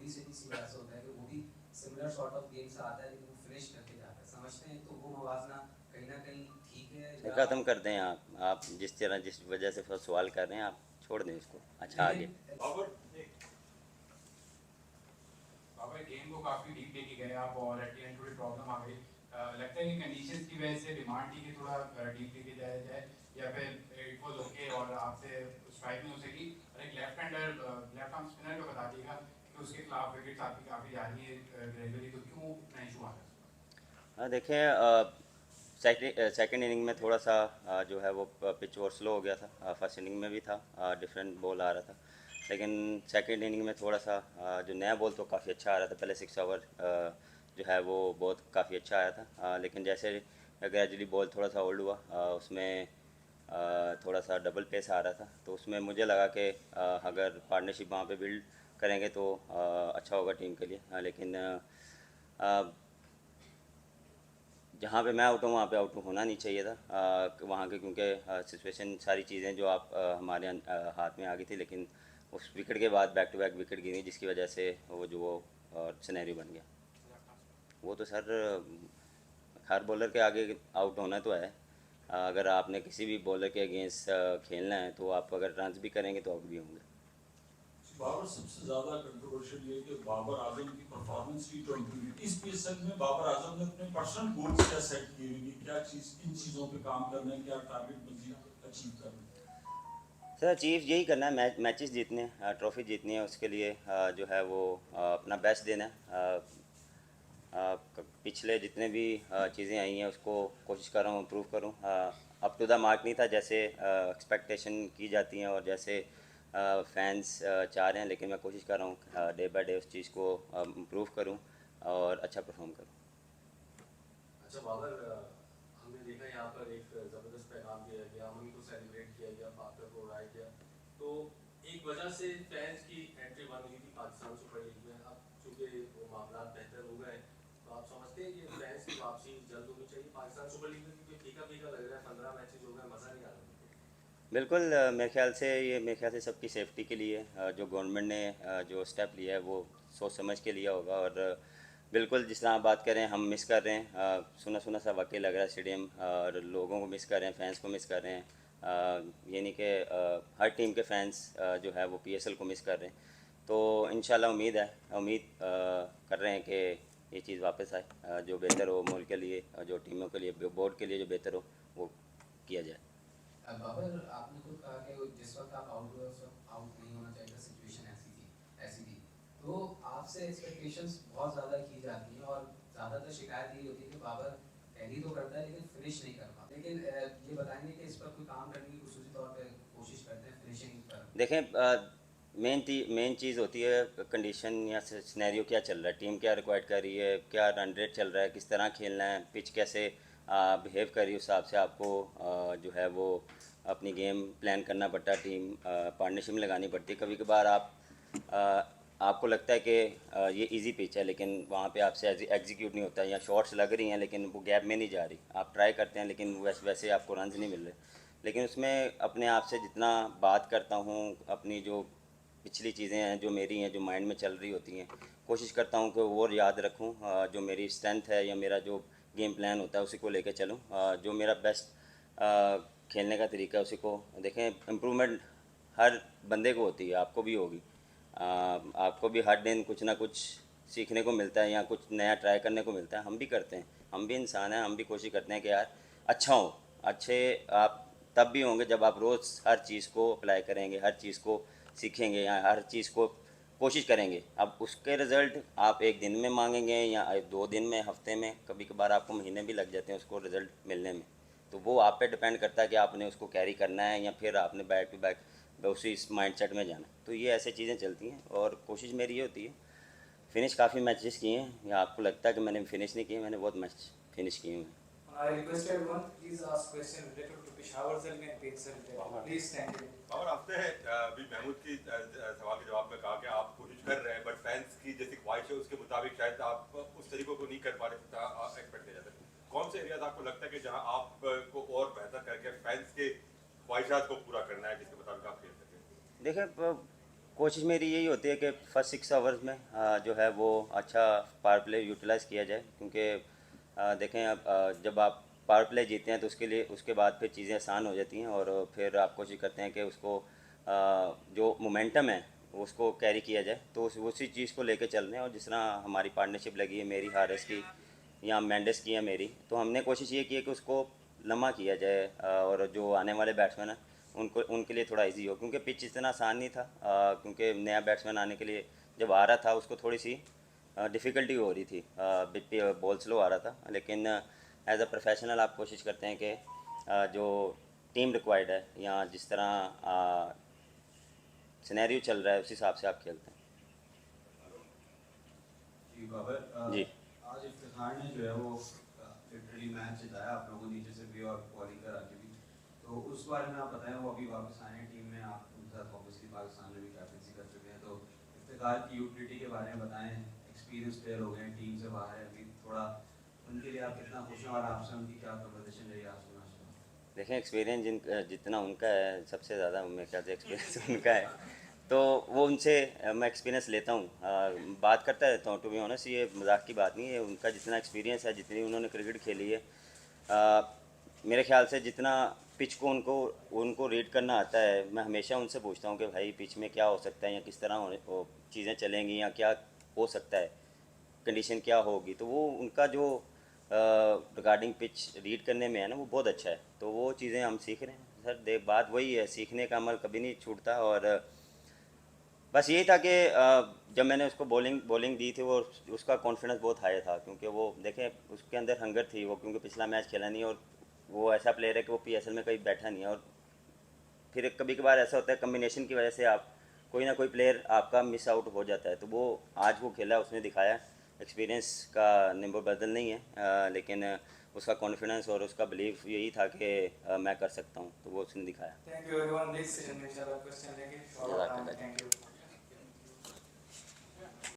कोहली से भी इसी वजह से होता है कि वो भी सिमिलर सॉर्ट ऑफ गेम से आता है लेकिन वो फिनिश करके जाता है। समझते हैं तो वो मवाजना कहीं ना कहीं ठीक है या? ख़त्म कर दें आप जिस तरह जिस वजह से सवाल कर रहे हैं आप छोड़ दें उसको। अच्छा आगे। लेकिन बाबर बाबर गेम को काफ़ी डीप लेके गए आप और एट द एंड थोड़ी प्रॉब्लम आ गई। लगता है कि कंडीशंस की वजह से डिमांड थी कि थोड़ा डीप लेके जाया जाए, या फिर इट वाज ओके और आपसे स्ट्राइक नहीं हो सकी। और एक left hander left arm spinner को बता दिएगा कि उसके खिलाफ विकेट्स आपकी काफ़ी जा रही है ग्रेजुअली, तो क्यों इतना इशू आ रहा है? हाँ देखें, सेकेंड इनिंग में थोड़ा सा जो है वो पिच और स्लो हो गया था। फर्स्ट इनिंग में भी था, डिफरेंट बॉल आ रहा था, लेकिन सेकेंड इनिंग में थोड़ा सा जो नया बॉल तो काफ़ी अच्छा आ रहा था। पहले 6 ओवर जो है वो बहुत काफ़ी अच्छा आया था, लेकिन जैसे ग्रेजुअली बॉल थोड़ा सा ओल्ड हुआ, उसमें थोड़ा सा डबल पेस आ रहा था, तो उसमें मुझे लगा कि अगर पार्टनरशिप वहाँ पे बिल्ड करेंगे तो अच्छा होगा टीम के लिए। लेकिन जहाँ पे मैं आउट हूँ वहाँ पे आउट होना नहीं चाहिए था वहाँ के, क्योंकि सिचुएशन सारी चीज़ें जो आप हमारे हाथ में आ गई थी, लेकिन उस विकेट के बाद बैक टू बैक विकेट गिरी जिसकी वजह से वो जो वो सिनेरियो बन गया। वो तो सर हर बॉलर के आगे आउट होना तो है। अगर आपने किसी भी बॉलर के अगेंस्ट खेलना है तो आप अगर रन भी करेंगे तो आउट भी होंगे। बाबर सबसे ज्यादा कंट्रोवर्शियल ये कि बाबर आजम की परफॉर्मेंस T20 में इस पीएसएल में बाबर आजम ने अपने पर्सनल गोल्स क्या सेट किए हैं, क्या चीज किन चीजों पे काम करना है, क्या टारगेट मजीद अचीव करना है? सर चीफ यही करना है, मैचेस जीतने हैं, ट्रॉफी जीतनी है, उसके लिए जो है वो अपना बेस्ट देना है। पिछले जितने भी चीज़ें आई हैं उसको कोशिश कर रहा हूँ इम्प्रूव करूँ। अप टू द मार्क नहीं था जैसे एक्सपेक्टेशन की जाती हैं और जैसे फैंस चाह रहे हैं, लेकिन मैं कोशिश कर रहा हूँ डे बाय डे उस चीज़ को इम्प्रूव करूँ और अच्छा परफॉर्म करूँ। अच्छा बाबर, हमने देखा यहाँ पर एक ज़बरदस्त पैगाम दिया गया, हम उनको सेलिब्रेट किया गया, फातर को उड़ाया गया। तो एक वजह से फैंस की एंट्री बंद हुई थी पाकिस्तान सुपर लीग में। अब चूंकि वो मामला बेहतर हो गए, तो आप समझते हैं कि फैंस की वापसी जल्द होनी चाहिए पाकिस्तान सुपर लीग में, क्योंकि फीका फीका लग रहा है, 15 मैचेज हो गए, मज़ा नहीं आ रहा बिल्कुल। बिल्कुल, मेरे ख्याल से सबकी सेफ्टी के लिए जो गवर्नमेंट ने जो स्टेप लिया है वो सोच समझ के लिया होगा। और बिल्कुल जिस तरह आप बात करें हम मिस कर रहे हैं, सुना सुना सा वाकई लग रहा है स्टेडियम, और लोगों को मिस कर रहे हैं, फैंस को मिस कर रहे हैं। ये नहीं कि हर टीम के फैंस जो है वो पीएसएल को मिस कर रहे हैं। तो इंशाल्लाह उम्मीद कर रहे हैं कि ये चीज़ वापस आए, जो बेहतर हो मुल्क के लिए, जो टीमों के लिए, बोर्ड के लिए जो बेहतर हो वो किया जाए। बाबर, आपने खुद कहा कि जिस वक्त आप आउट हुए उस वक्त आउट नहीं होना चाहिए था, सिचुएशन ऐसी थी। तो आपसे एक्सपेक्टेशंस बहुत ज़्यादा की जाती हैं और ज़्यादातर शिकायत यही होती है कि बाबर पहली तो करता है लेकिन फिनिश नहीं कर पाता। लेकिन ये बताएंगे कि इस पर कोई काम करने की खसूसी तौर पर कोशिश करते हैं फिनिशिंग पर? देखें, मेन चीज़ होती है कंडीशन या सिनेरियो क्या चल रहा है, टीम क्या रिक्वायर्ड कर रही है, क्या रन रेट चल रहा है, किस तरह खेलना है, पिच कैसे बिहेव कर रही है, उस हिसाब से आपको जो है वो अपनी गेम प्लान करना पड़ता है। टीम पार्टनरशिप में लगानी पड़ती है। कभी कभार आ, आपको लगता है कि ये इजी पिच है लेकिन वहाँ पे आपसे एग्जीक्यूट नहीं होता है, या शॉट्स लग रही हैं लेकिन वो गैप में नहीं जा रही, आप ट्राई करते हैं लेकिन वैसे आपको रन नहीं मिल रहे। लेकिन उसमें अपने आप से जितना बात करता हूँ, अपनी जो पिछली चीज़ें हैं जो मेरी हैं, जो माइंड में चल रही होती हैं, कोशिश करता हूँ कि वो याद रखूँ। जो मेरी स्ट्रेंथ है या मेरा जो गेम प्लान होता है उसी को लेकर चलूँ। जो मेरा बेस्ट खेलने का तरीका है उसी को देखें। इम्प्रूवमेंट हर बंदे को होती है, आपको भी होगी। आपको भी हर दिन कुछ ना कुछ सीखने को मिलता है या कुछ नया ट्राई करने को मिलता है। हम भी करते हैं, हम भी इंसान हैं, हम भी कोशिश करते हैं कि यार अच्छा हो। अच्छे आप तब भी होंगे जब आप रोज़ हर चीज़ को अप्लाई करेंगे, हर चीज़ को सीखेंगे या हर चीज़ को कोशिश करेंगे। अब उसके रिज़ल्ट आप एक दिन में मांगेंगे या 2 दिन में, हफ्ते में, कभी कभार आपको महीने भी लग जाते हैं उसको रिज़ल्ट मिलने में। तो वो आप पे डिपेंड करता है कि आपने उसको कैरी करना है या फिर आपने बैक टू बैक उसी माइंडसेट में जाना। तो ये ऐसे चीज़ें चलती हैं और कोशिश मेरी ये होती है। फिनिश काफ़ी मैचेस किए हैं, या आपको लगता है कि मैंने फिनिश नहीं किए, मैंने बहुत मैच फिनिश किए हैं। I request everyone, please ask question related to Peshawar Zalmi and PSL related. Please stand in. और आपने अभी महमूद की सवाल के जवाब में कहा कि आप कोशिश कर रहे हैं बट फैंस की जैसी ख्वाहिश है उसके मुताबिक शायद आप उस तरीकों को नहीं कर पा रहे जितना एक्सपेक्ट किया जाता है। कौन से एरियाज आपको लगता है कि जहां आपको और बेहतर करके फैंस के ख्वाहिशात को पूरा करना है जिसके मुताबिक आप खेल सकें? देखिए, कोशिश मेरी यही होती है कि फर्स्ट 6 आवर्स में जो है वो अच्छा पावर प्ले यूटिलाइज़ किया जाए, क्योंकि देखें अब जब आप पावर प्ले जीते हैं तो उसके बाद फिर चीज़ें आसान हो जाती हैं, और फिर आप कोशिश करते हैं कि उसको जो मोमेंटम है उसको कैरी किया जाए। तो उसी चीज़ को लेके चल रहे हैं, और जिस तरह हमारी पार्टनरशिप लगी है मेरी हारिस की या मेंडेस की है मेरी, तो हमने कोशिश ये की है कि उसको लम्हा किया जाए, और जो आने वाले बैट्समैन हैं उनके लिए थोड़ा इजी हो, क्योंकि पिच इतना आसान नहीं था, क्योंकि नया बैट्समैन आने के लिए जब आ रहा था उसको थोड़ी सी डिफ़िकल्टी हो रही थी, बॉल स्लो आ रहा था। लेकिन एज अ प्रोफेशनल आप कोशिश करते हैं कि जो टीम रिक्वायर्ड है या जिस तरह सिनेरियो चल रहा है उस हिसाब से आप खेलते हैं। जी बाबर, जी आज इफ्तिखार ने जो है वो लिटरली मैच जिताया आप लोगों को नीचे से भी और बॉलिंग करा के भी, तो उस बारे में आप बताएं। वो अभी वापस आए हैं टीम में, आप उनके साथ ऑब्वियसली पाकिस्तान में भी कैप्टनसी कर चुके हैं, तो इफ्तिखार की यूटिलिटी के बारे में बताएं। एक्सपीरियंस प्लेयर हो गए हैं, टीम से बाहर है अभी, थोड़ा उनके लिए आप कितना खुश हैं और आपसे उनकी क्या कन्वर्सेशन रही आज सुना। देखें, एक्सपीरियंस जितना उनका है सबसे ज़्यादा मेरे ख्याल से एक्सपीरियंस उनका है, तो वो उनसे मैं एक्सपीरियंस लेता हूँ, बात करता रहता हूँ। टू बी ऑनेस्ट, ये मजाक की बात नहीं है। उनका जितना एक्सपीरियंस है, जितनी उन्होंने क्रिकेट खेली है, मेरे ख्याल से जितना पिच को उनको रीड करना आता है, मैं हमेशा उनसे पूछता हूँ कि भाई पिच में क्या हो सकता है या किस तरह चीज़ें चलेंगी या क्या हो सकता है, कंडीशन क्या होगी। तो वो उनका जो रिगार्डिंग पिच रीड करने में है ना, वो बहुत अच्छा है। तो वो चीज़ें हम सीख रहे हैं सर। बात वही है, सीखने का अमल कभी नहीं छूटता। और बस यही था कि जब मैंने उसको बॉलिंग दी थी, वो उसका कॉन्फिडेंस बहुत हाई था, क्योंकि वो देखें उसके अंदर हंगर थी वो, क्योंकि पिछला मैच खेला नहीं, और वो ऐसा प्लेयर है कि वो PSL में कभी बैठा नहीं है। और फिर कभी कभार ऐसा होता है कम्बिनेशन की वजह से आप कोई ना कोई प्लेयर आपका मिस आउट हो जाता है। तो वो आज वो खेला, उसने दिखाया। एक्सपीरियंस का नंबर बदल नहीं है, लेकिन उसका कॉन्फिडेंस और उसका बिलीव यही था कि मैं कर सकता हूँ, तो वो उसने दिखाया। Thank you everyone. Next session में इंशाल्लाह क्वेश्चन लेंगे। जज़ाकल्लाह। Thank you.